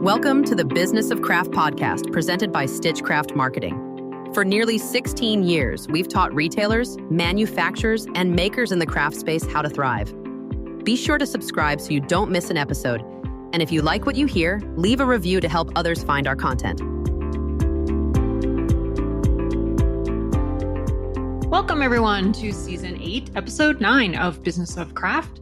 Welcome to the Business of Craft podcast presented by Stitchcraft Marketing. For nearly 16 years, we've taught retailers, manufacturers, and makers in the craft space how to thrive. Be sure to subscribe so you don't miss an episode. And if you like what you hear, leave a review to help others find our content. Welcome, everyone, to Season 8, Episode 9 of Business of Craft.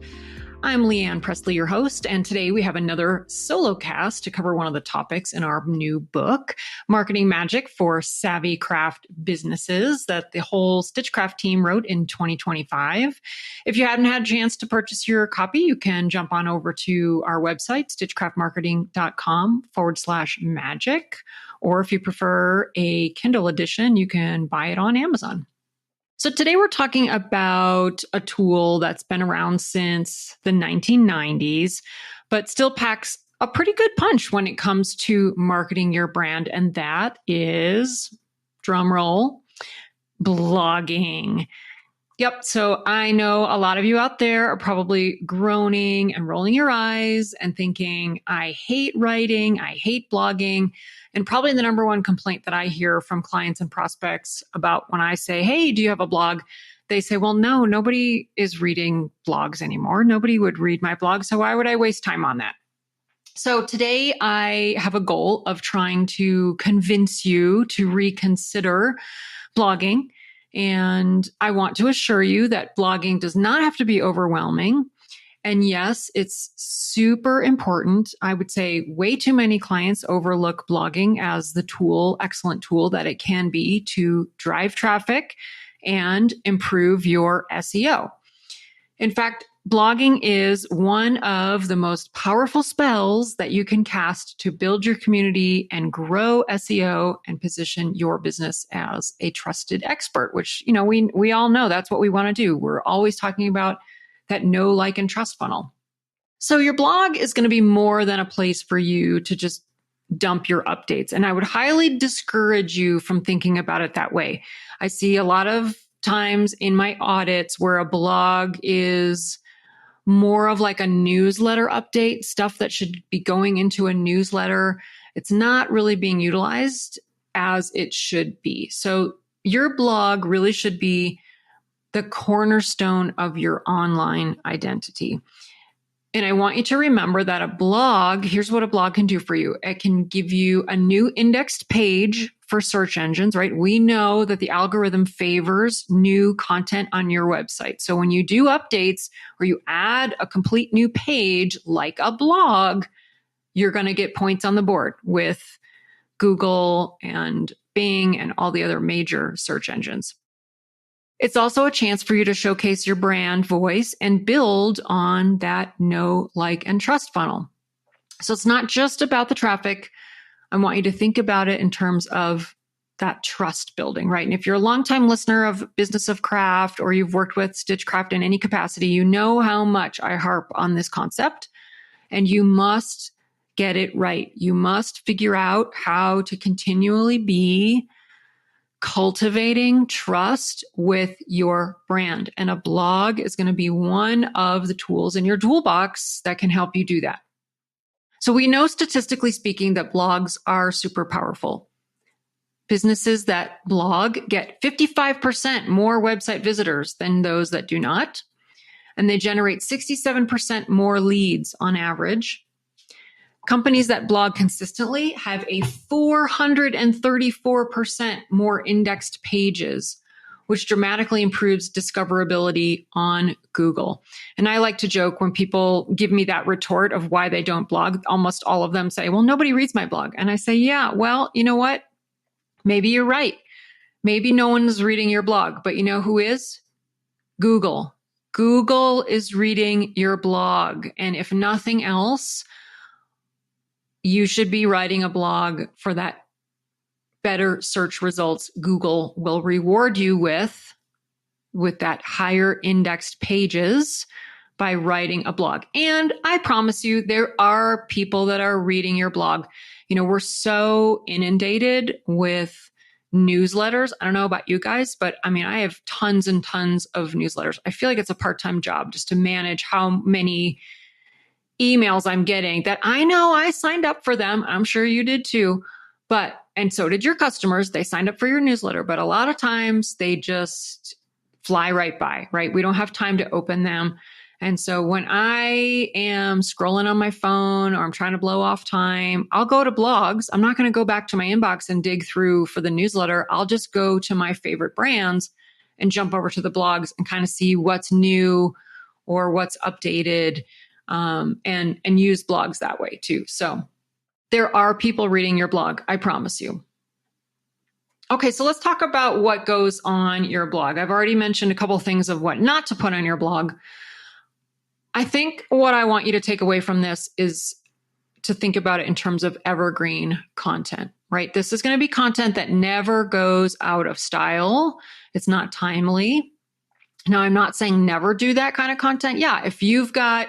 I'm Leanne Pressly, your host, and today we have another solo cast to cover one of the topics in our new book, Marketing Magic for Savvy Craft Businesses, that the whole Stitchcraft team wrote in 2025. If you hadn't had a chance to purchase your copy, you can jump on over to our website, stitchcraftmarketing.com/magic, or if you prefer a Kindle edition, you can buy it on Amazon. So today we're talking about a tool that's been around since the 1990s, but still packs a pretty good punch when it comes to marketing your brand. And that is, drumroll, blogging. Yep. So I know a lot of you out there are probably groaning and rolling your eyes and thinking, I hate writing, I hate blogging. And probably the number one complaint that I hear from clients and prospects about when I say, hey, do you have a blog? They say, well, no, nobody is reading blogs anymore. Nobody would read my blog. So why would I waste time on that? So today I have a goal of trying to convince you to reconsider blogging. And I want to assure you that blogging does not have to be overwhelming. And yes, it's super important. I would say way too many clients overlook blogging as the tool, excellent tool that it can be to drive traffic and improve your SEO. In fact, blogging is one of the most powerful spells that you can cast to build your community and grow SEO and position your business as a trusted expert, which, we all know that's what we want to do. We're always talking about that know, like, and trust funnel. So your blog is going to be more than a place for you to just dump your updates. And I would highly discourage you from thinking about it that way. I see a lot of times in my audits where a blog is more of like a newsletter update, stuff that should be going into a newsletter. It's not really being utilized as it should be. So your blog really should be the cornerstone of your online identity. And I want you to remember that a blog, here's what a blog can do for you. It can give you a new indexed page for search engines, right? We know that the algorithm favors new content on your website. So when you do updates or you add a complete new page like a blog, you're going to get points on the board with Google and Bing and all the other major search engines. It's also a chance for you to showcase your brand voice and build on that know, like, and trust funnel. So it's not just about the traffic. I want you to think about it in terms of that trust building, right? And if you're a longtime listener of Business of Craft or you've worked with Stitchcraft in any capacity, you know how much I harp on this concept, and you must get it right. You must figure out how to continually be cultivating trust with your brand. And a blog is going to be one of the tools in your toolbox that can help you do that. So we know statistically speaking that blogs are super powerful. Businesses that blog get 55% more website visitors than those that do not. And they generate 67% more leads on average. Companies that blog consistently have a 434% more indexed pages, which dramatically improves discoverability on Google. And I like to joke when people give me that retort of why they don't blog, almost all of them say, well, nobody reads my blog. And I say, yeah, well, you know what? Maybe you're right. Maybe no one is reading your blog, but you know who is? Google. Google is reading your blog. And if nothing else, you should be writing a blog for that better search results Google will reward you with that higher indexed pages by writing a blog. And I promise you, there are people that are reading your blog. We're so inundated with newsletters. I don't know about you guys, but I have tons and tons of newsletters. I feel like it's a part-time job just to manage how many emails I'm getting that I know I signed up for them. I'm sure you did too. And so did your customers. They signed up for your newsletter, but a lot of times they just fly right by, right? We don't have time to open them. And so when I am scrolling on my phone or I'm trying to blow off time, I'll go to blogs. I'm not going to go back to my inbox and dig through for the newsletter. I'll just go to my favorite brands and jump over to the blogs and kind of see what's new or what's updated, and use blogs that way too. So there are people reading your blog, I promise you. Okay, so let's talk about what goes on your blog. I've already mentioned a couple of things of what not to put on your blog. I think what I want you to take away from this is to think about it in terms of evergreen content, right? This is going to be content that never goes out of style. It's not timely. Now, I'm not saying never do that kind of content. Yeah, if you've got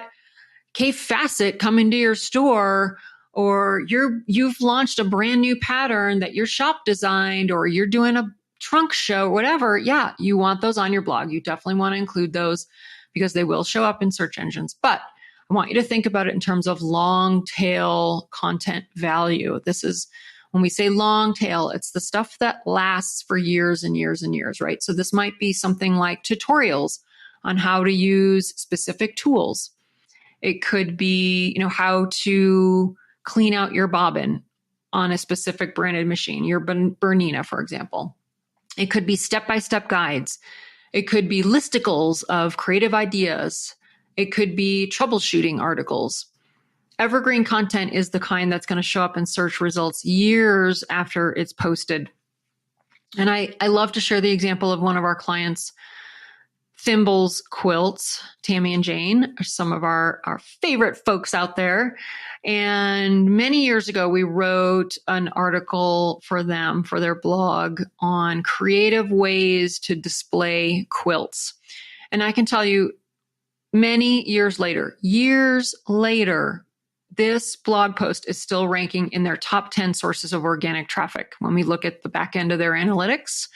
Kay Facet come into your store, or you've launched a brand new pattern that your shop designed, or you're doing a trunk show, whatever, yeah, you want those on your blog. You definitely want to include those because they will show up in search engines. But I want you to think about it in terms of long tail content value. This is when we say long tail, it's the stuff that lasts for years and years and years, right? So this might be something like tutorials on how to use specific tools. It could be, how to clean out your bobbin on a specific branded machine, your Bernina, for example. It could be step-by-step guides. It could be listicles of creative ideas. It could be troubleshooting articles. Evergreen content is the kind that's going to show up in search results years after it's posted. And I love to share the example of one of our clients, Thimbles Quilts. Tammy and Jane are some of our favorite folks out there. And many years ago, we wrote an article for them, for their blog, on creative ways to display quilts. And I can tell you, many years later, this blog post is still ranking in their top 10 sources of organic traffic. When we look at the back end of their analytics,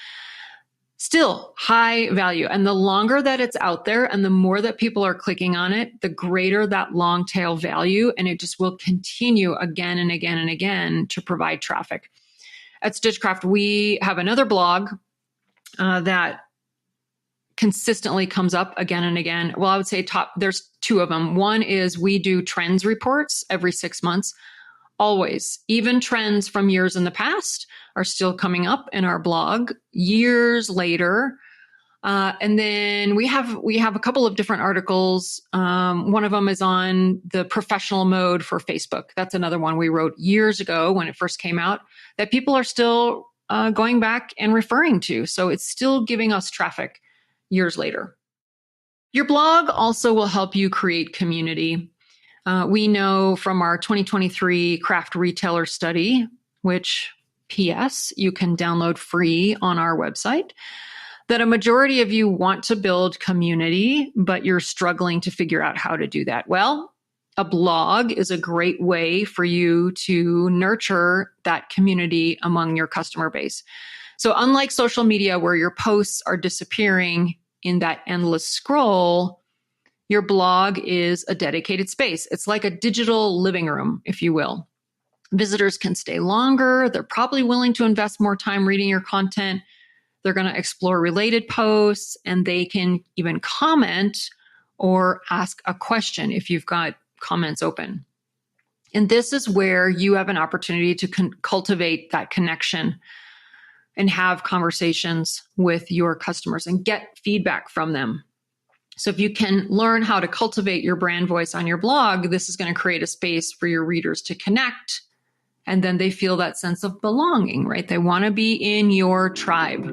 still high value. And the longer that it's out there and the more that people are clicking on it, the greater that long tail value. And it just will continue again and again and again to provide traffic. At Stitchcraft, we have another blog that consistently comes up again and again. Well, I would say there's two of them. One is we do trends reports every 6 months. Always. Even trends from years in the past are still coming up in our blog years later. And then we have a couple of different articles. One of them is on the professional mode for Facebook. That's another one we wrote years ago when it first came out that people are still going back and referring to. So it's still giving us traffic years later. Your blog also will help you create community. We know from our 2023 craft retailer study, which PS, you can download free on our website, that a majority of you want to build community, but you're struggling to figure out how to do that. Well, a blog is a great way for you to nurture that community among your customer base. So unlike social media where your posts are disappearing in that endless scroll, your blog is a dedicated space. It's like a digital living room, if you will. Visitors can stay longer. They're probably willing to invest more time reading your content. They're going to explore related posts, and they can even comment or ask a question if you've got comments open. And this is where you have an opportunity to cultivate that connection and have conversations with your customers and get feedback from them. So if you can learn how to cultivate your brand voice on your blog, this is going to create a space for your readers to connect. And then they feel that sense of belonging, right? They want to be in your tribe.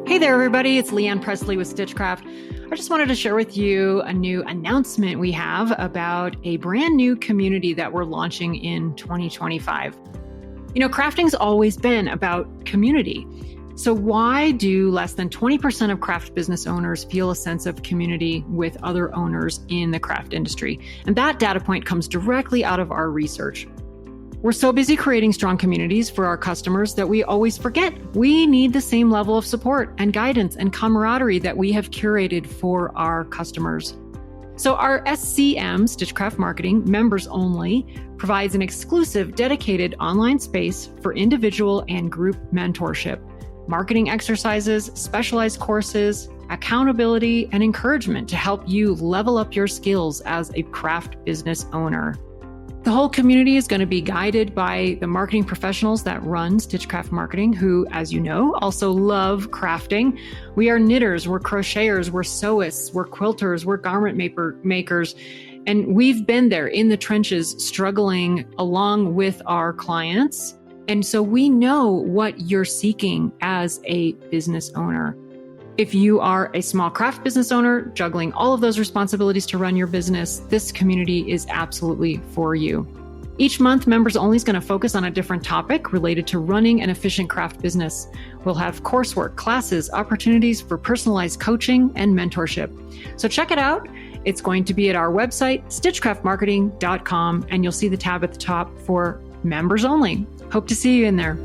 Hey there, everybody. It's Leanne Pressly with Stitchcraft. I just wanted to share with you a new announcement we have about a brand new community that we're launching in 2025. Crafting's always been about community. So why do less than 20% of craft business owners feel a sense of community with other owners in the craft industry? And that data point comes directly out of our research. We're so busy creating strong communities for our customers that we always forget we need the same level of support and guidance and camaraderie that we have curated for our customers. So our SCM, Stitchcraft Marketing, members only, provides an exclusive, dedicated online space for individual and group mentorship, marketing exercises, specialized courses, accountability, and encouragement to help you level up your skills as a craft business owner. The whole community is going to be guided by the marketing professionals that run Stitchcraft Marketing, who, as you know, also love crafting. We are knitters, we're crocheters, we're sewists, we're quilters, we're garment makers, and we've been there in the trenches struggling along with our clients. And so we know what you're seeking as a business owner. If you are a small craft business owner juggling all of those responsibilities to run your business, this community is absolutely for you. Each month, Members Only is going to focus on a different topic related to running an efficient craft business. We'll have coursework, classes, opportunities for personalized coaching and mentorship. So check it out. It's going to be at our website, stitchcraftmarketing.com, and you'll see the tab at the top for Members Only. Hope to see you in there.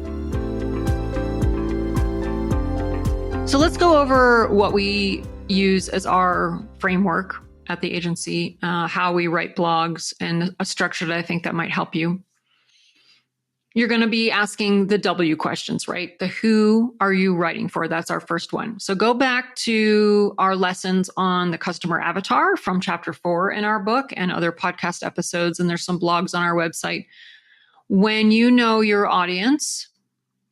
So let's go over what we use as our framework at the agency, how we write blogs, and a structure that I think that might help you. You're going to be asking the W questions, right? The who are you writing for? That's our first one. So go back to our lessons on the customer avatar from chapter 4 in our book and other podcast episodes. And there's some blogs on our website. When you know your audience,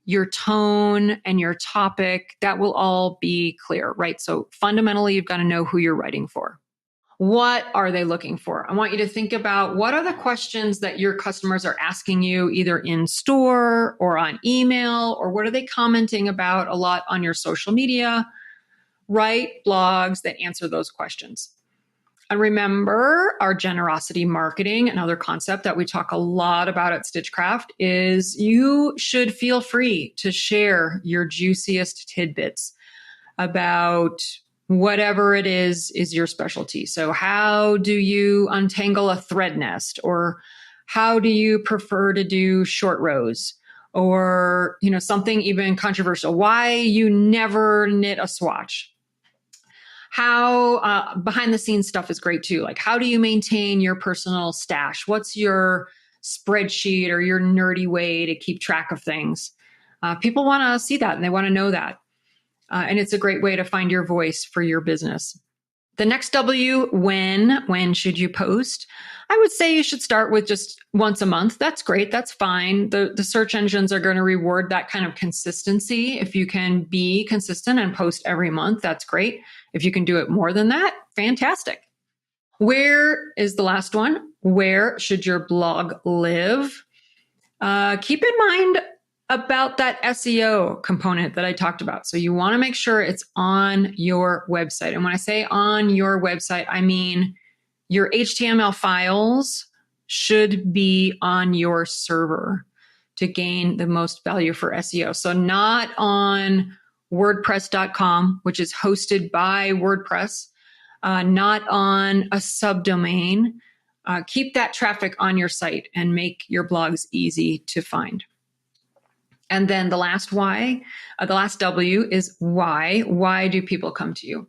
your tone and your topic, that will all be clear, right? So fundamentally, you've got to know who you're writing for. What are they looking for? I want you to think about what are the questions that your customers are asking you either in store or on email, or what are they commenting about a lot on your social media? Write blogs that answer those questions. And remember, our generosity marketing, another concept that we talk a lot about at Stitchcraft, is you should feel free to share your juiciest tidbits about whatever it is your specialty. So how do you untangle a thread nest? Or how do you prefer to do short rows? Or, something even controversial, why you never knit a swatch. How behind the scenes stuff is great too. Like, how do you maintain your personal stash? What's your spreadsheet or your nerdy way to keep track of things? People want to see that and they want to know that. And it's a great way to find your voice for your business. The next W, when should you post? I would say you should start with just once a month. That's great. That's fine. The search engines are going to reward that kind of consistency. If you can be consistent and post every month, that's great. If you can do it more than that, fantastic. Where is the last one? Where should your blog live? Keep in mind about that SEO component that I talked about. So you want to make sure it's on your website. And when I say on your website, I mean your HTML files should be on your server to gain the most value for SEO. So not on WordPress.com, which is hosted by WordPress, not on a subdomain. Keep that traffic on your site and make your blogs easy to find. And then the last W is why. Why do people come to you?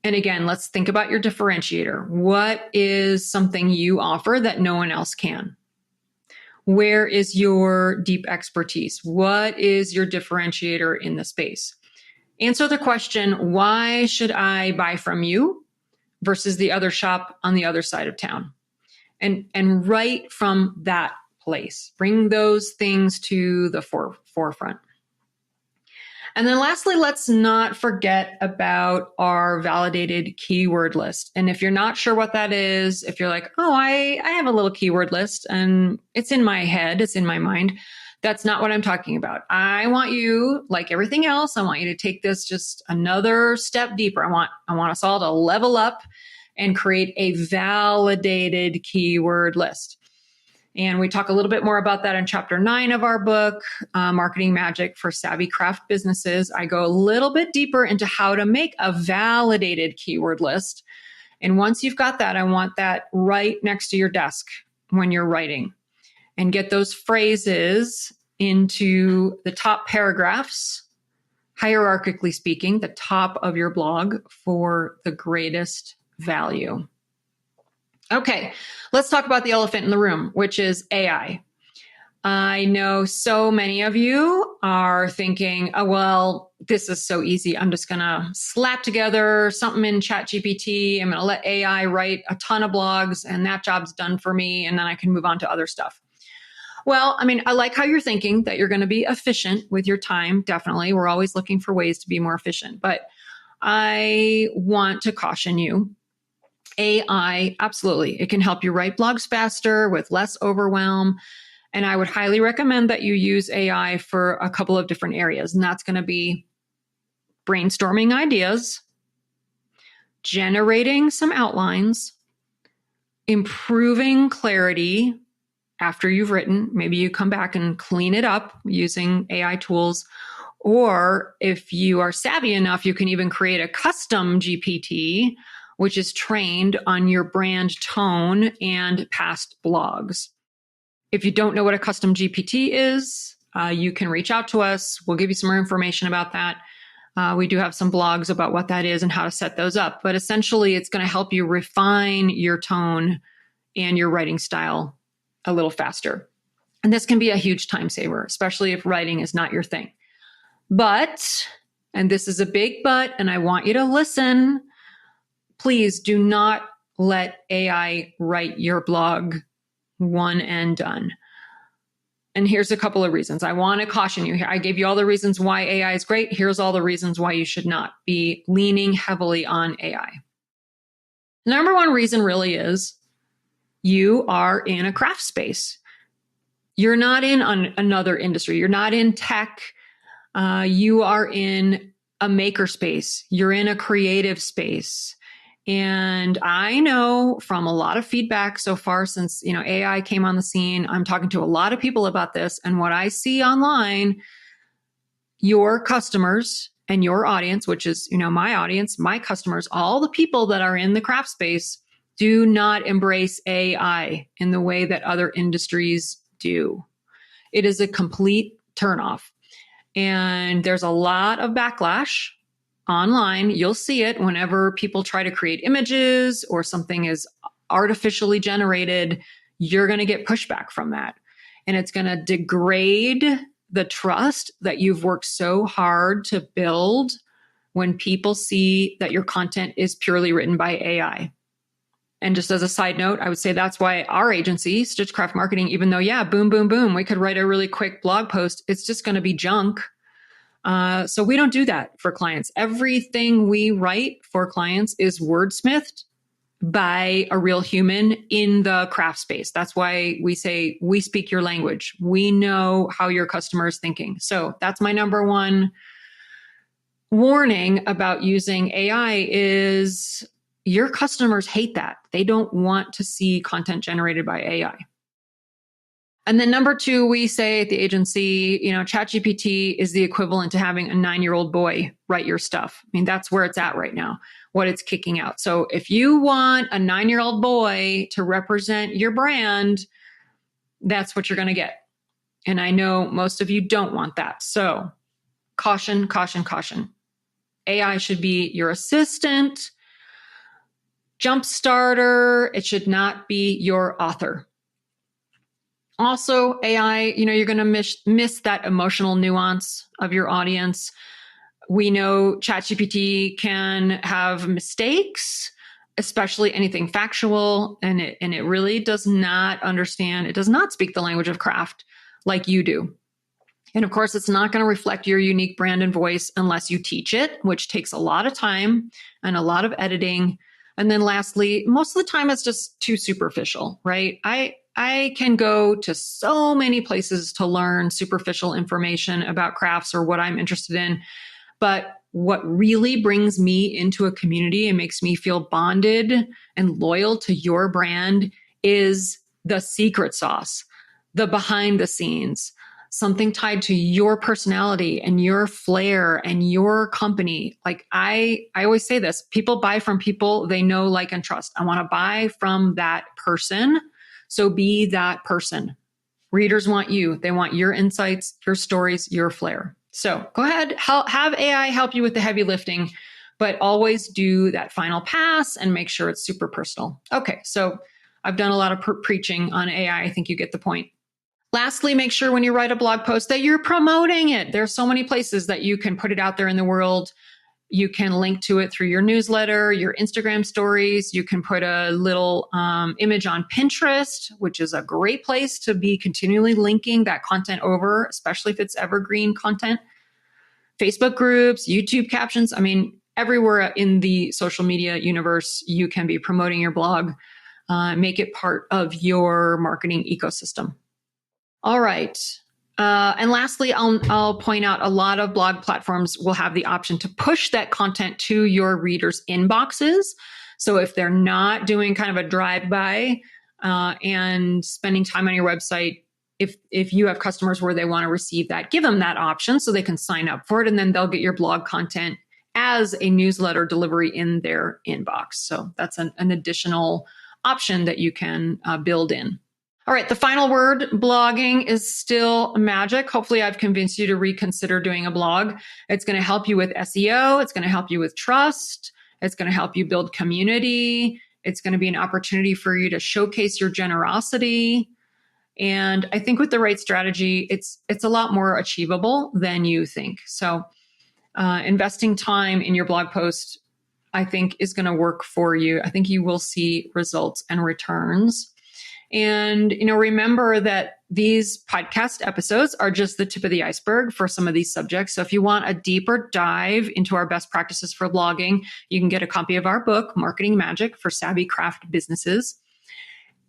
And again, let's think about your differentiator. What is something you offer that no one else can? Where is your deep expertise? What is your differentiator in the space? Answer the question, why should I buy from you versus the other shop on the other side of town? And write from that place. Bring those things to the forefront. And then lastly, let's not forget about our validated keyword list. And if you're not sure what that is, if you're like, oh, I have a little keyword list and it's in my head, it's in my mind, that's not what I'm talking about. I want you, like everything else, I want you to take this just another step deeper. I want us all to level up and create a validated keyword list. And we talk a little bit more about that in chapter 9 of our book, Marketing Magic for Savvy Craft Businesses. I go a little bit deeper into how to make a validated keyword list. And once you've got that, I want that right next to your desk when you're writing. And get those phrases into the top paragraphs, hierarchically speaking, the top of your blog for the greatest value. Okay, let's talk about the elephant in the room, which is AI. I know so many of you are thinking, oh, well, this is so easy. I'm just going to slap together something in ChatGPT. I'm going to let AI write a ton of blogs and that job's done for me. And then I can move on to other stuff. Well, I mean, I like how you're thinking that you're going to be efficient with your time. Definitely. We're always looking for ways to be more efficient. But I want to caution you. AI, absolutely. It can help you write blogs faster with less overwhelm. And I would highly recommend that you use AI for a couple of different areas. And that's going to be brainstorming ideas, generating some outlines, improving clarity after you've written. Maybe you come back and clean it up using AI tools. Or if you are savvy enough, you can even create a custom GPT, which is trained on your brand tone and past blogs. If you don't know what a custom GPT is, you can reach out to us. We'll give you some more information about that. We do have some blogs about what that is and how to set those up. But essentially, it's going to help you refine your tone and your writing style a little faster. And this can be a huge time saver, especially if writing is not your thing. But, and this is a big but, and I want you to listen, please do not let AI write your blog one and done. And here's a couple of reasons. I want to caution you here. I gave you all the reasons why AI is great. Here's all the reasons why you should not be leaning heavily on AI. Number one reason really is you are in a craft space. You're not in another industry. You're not in tech. You are in a maker space. You're in a creative space. And I know from a lot of feedback so far since, AI came on the scene, I'm talking to a lot of people about this. And what I see online, your customers and your audience, which is, my audience, my customers, all the people that are in the craft space do not embrace AI in the way that other industries do. It is a complete turnoff. And there's a lot of backlash online. You'll see it whenever people try to create images or something is artificially generated. You're going to get pushback from that. And it's going to degrade the trust that you've worked so hard to build when people see that your content is purely written by AI. And just as a side note, I would say that's why our agency, Stitchcraft Marketing, even though, boom, boom, boom, we could write a really quick blog post, it's just going to be junk. So we don't do that for clients. Everything we write for clients is wordsmithed by a real human in the craft space. That's why we say we speak your language. We know how your customer is thinking. So that's my number one warning about using AI is your customers hate that. They don't want to see content generated by AI. And then number two, we say at the agency, ChatGPT is the equivalent to having a 9-year-old boy write your stuff. I mean, that's where it's at right now, what it's kicking out. So if you want a 9-year-old boy to represent your brand, that's what you're going to get. And I know most of you don't want that. So caution, caution, caution. AI should be your assistant, jump starter. It should not be your author. Also, AI, you're going to miss that emotional nuance of your audience. We know ChatGPT can have mistakes, especially anything factual, and it really does not understand. It does not speak the language of craft like you do. And of course, it's not going to reflect your unique brand and voice unless you teach it, which takes a lot of time and a lot of editing. And then lastly, most of the time it's just too superficial, right? I can go to so many places to learn superficial information about crafts or what I'm interested in. But what really brings me into a community and makes me feel bonded and loyal to your brand is the secret sauce, the behind the scenes, something tied to your personality and your flair and your company. Like I always say this, people buy from people they know, like, and trust. I want to buy from that person. So be that person. Readers want you. They want your insights, your stories, your flair. So go ahead, have AI help you with the heavy lifting. but always do that final pass and make sure it's super personal. Okay, so I've done a lot of preaching on AI. I think you get the point. Lastly, make sure when you write a blog post that you're promoting it. There's so many places that you can put it out there in the world. You can link to it through your newsletter, your Instagram stories. You can put a little image on Pinterest, which is a great place to be continually linking that content over, especially if it's evergreen content. Facebook groups, YouTube captions. I mean, everywhere in the social media universe, you can be promoting your blog. Make it part of your marketing ecosystem. All right. And lastly, I'll point out a lot of blog platforms will have the option to push that content to your readers' inboxes. So if they're not doing kind of a drive-by and spending time on your website, if you have customers where they want to receive that, give them that option so they can sign up for it, and then they'll get your blog content as a newsletter delivery in their inbox. So that's an additional option that you can build in. All right, the final word, blogging, is still magic. Hopefully I've convinced you to reconsider doing a blog. It's going to help you with SEO. It's going to help you with trust. It's going to help you build community. It's going to be an opportunity for you to showcase your generosity. And I think with the right strategy, it's a lot more achievable than you think. So investing time in your blog post, I think, is going to work for you. I think you will see results and returns. And, remember that these podcast episodes are just the tip of the iceberg for some of these subjects. So if you want a deeper dive into our best practices for blogging, you can get a copy of our book, Marketing Magic for Savvy Craft Businesses.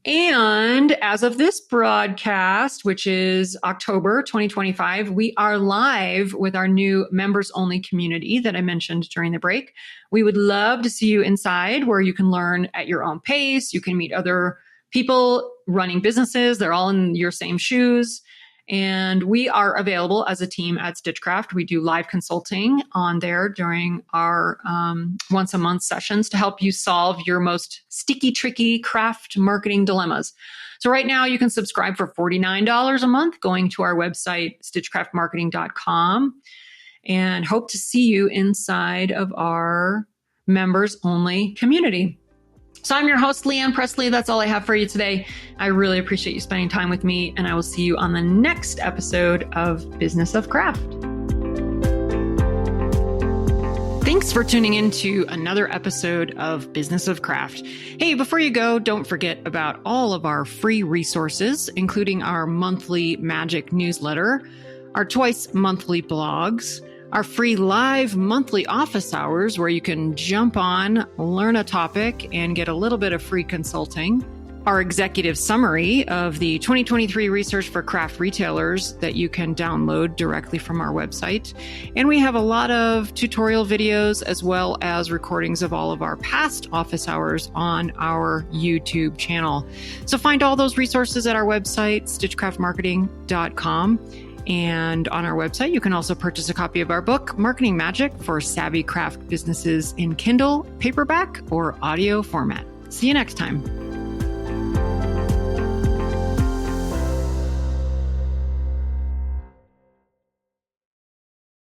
And as of this broadcast, which is October 2025, we are live with our new members-only community that I mentioned during the break. We would love to see you inside, where you can learn at your own pace. You can meet other people running businesses. They're all in your same shoes. And we are available as a team at Stitchcraft. We do live consulting on there during our once a month sessions to help you solve your most sticky, tricky craft marketing dilemmas. So right now you can subscribe for $49 a month going to our website, stitchcraftmarketing.com, and hope to see you inside of our members only community. So I'm your host, Leanne Pressly. That's all I have for you today. I really appreciate you spending time with me, and I will see you on the next episode of Business of Craft. Thanks for tuning in to another episode of Business of Craft. Hey, before you go, don't forget about all of our free resources, including our monthly Magic newsletter, our twice monthly blogs, our free live monthly office hours where you can jump on, learn a topic, and get a little bit of free consulting, our executive summary of the 2023 research for craft retailers that you can download directly from our website. And we have a lot of tutorial videos as well as recordings of all of our past office hours on our YouTube channel. So find all those resources at our website, stitchcraftmarketing.com. And on our website, you can also purchase a copy of our book, Marketing Magic for Savvy Craft Businesses, in Kindle, paperback, or audio format. See you next time.